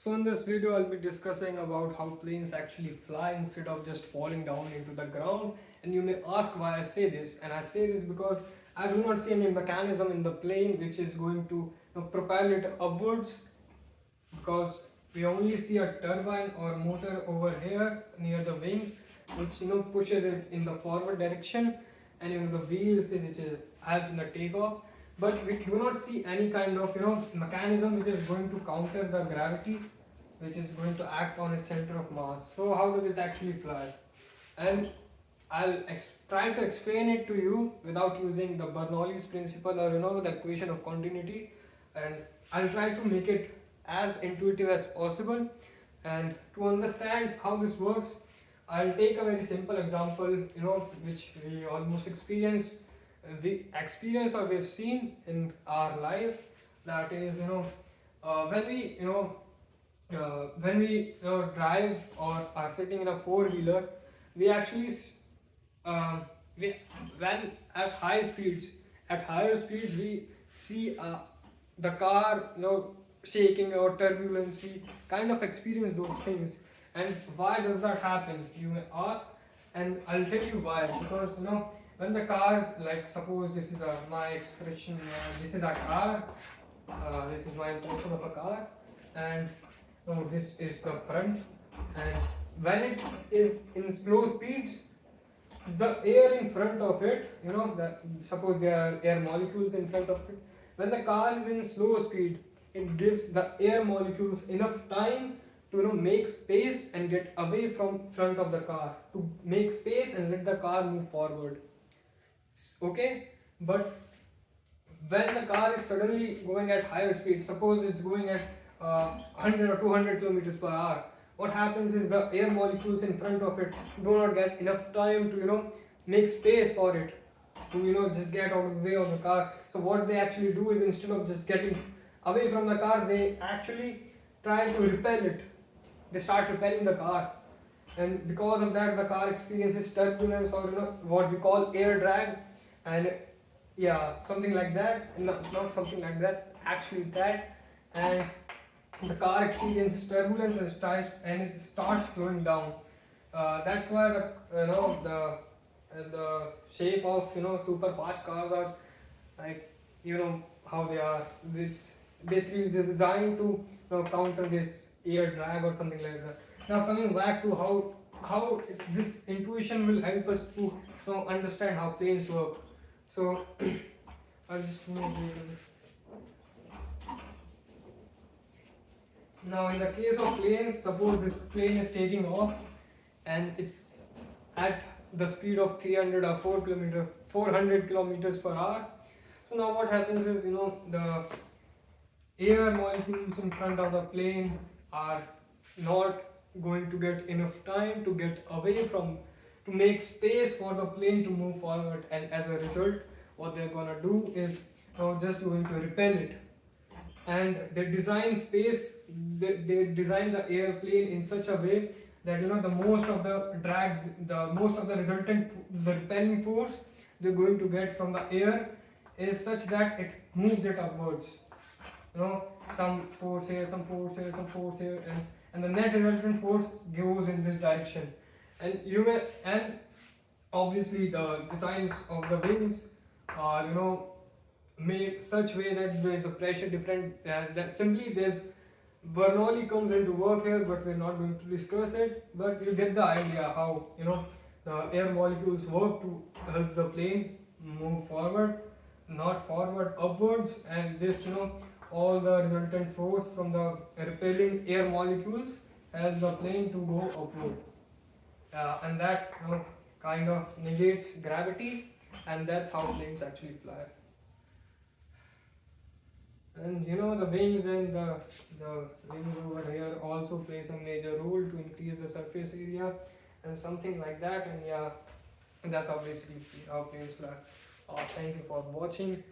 So in this video, I'll be discussing about how planes actually fly instead of just falling down into the ground. And you may ask why I say this. And I say this because I do not see any mechanism in the plane which is going to propel it upwards, because we only see a turbine or motor over here near the wings, which pushes it in the forward direction, and the wheels which is help in the takeoff. But we do not see any kind of mechanism which is going to counter the gravity, which is going to act on its center of mass. So how does it actually fly? And try to explain it to you without using the Bernoulli's principle or the equation of continuity, and I'll try to make it as intuitive as possible. And to understand how this works, I'll take a very simple example, which we almost experience or we've seen in our life. That is, when we drive or are sitting in a four-wheeler, we actually we when at higher speeds we see the car shaking or turbulence. We kind of experience those things. And why does that happen, you may ask? And I'll tell you why. Because when the cars, like suppose this is my expression, this is a car, this is my impression of a car, and this is the front. And when it is in slow speeds, the air in front of it, suppose there are air molecules in front of it. When the car is in slow speed, it gives the air molecules enough time to make space and get away from front of the car, to make space and let the car move forward. Okay, but when the car is suddenly going at higher speed, suppose it's going at 100 or 200 kilometers per hour, what happens is the air molecules in front of it do not get enough time to make space for it to just get out of the way of the car. So what they actually do is, instead of just getting away from the car, they actually try to repel it. They start repelling the car, and because of that the car experiences turbulence, or what we call air drag. And yeah, something like that. Not something like that, actually that. And the car experiences turbulence and it starts slowing down. That's why the shape of super fast cars are like how they are. This basically is designed to counter this air drag or something like that. Now coming back to how this intuition will help us to understand how planes work. So I'll just move it. Now in the case of planes, suppose this plane is taking off and it's at the speed of 300 or 400 kilometers per hour. So now what happens is, the air molecules in front of the plane are not going to get enough time to get away from, to make space for the plane to move forward. And as a result, what they're gonna do is just going to repel it. And they design they design the airplane in such a way that the most of the drag, the most of the the repelling force they're going to get from the air is such that it moves it upwards. Some force here, some force here, some force here, and the net resultant force goes in this direction. And obviously the designs of the wings are made such way that there is a pressure different, that simply there's Bernoulli comes into work here, but we're not going to discuss it. But you get the idea how the air molecules work to help the plane move forward, not forward, upwards. And this all the resultant force from the repelling air molecules helps the plane to go upward, and that kind of negates gravity, and that's how planes actually fly. And the wings and the wings over here also plays a major role to increase the surface area and something like that. And yeah, that's how basically how planes fly. Thank you for watching.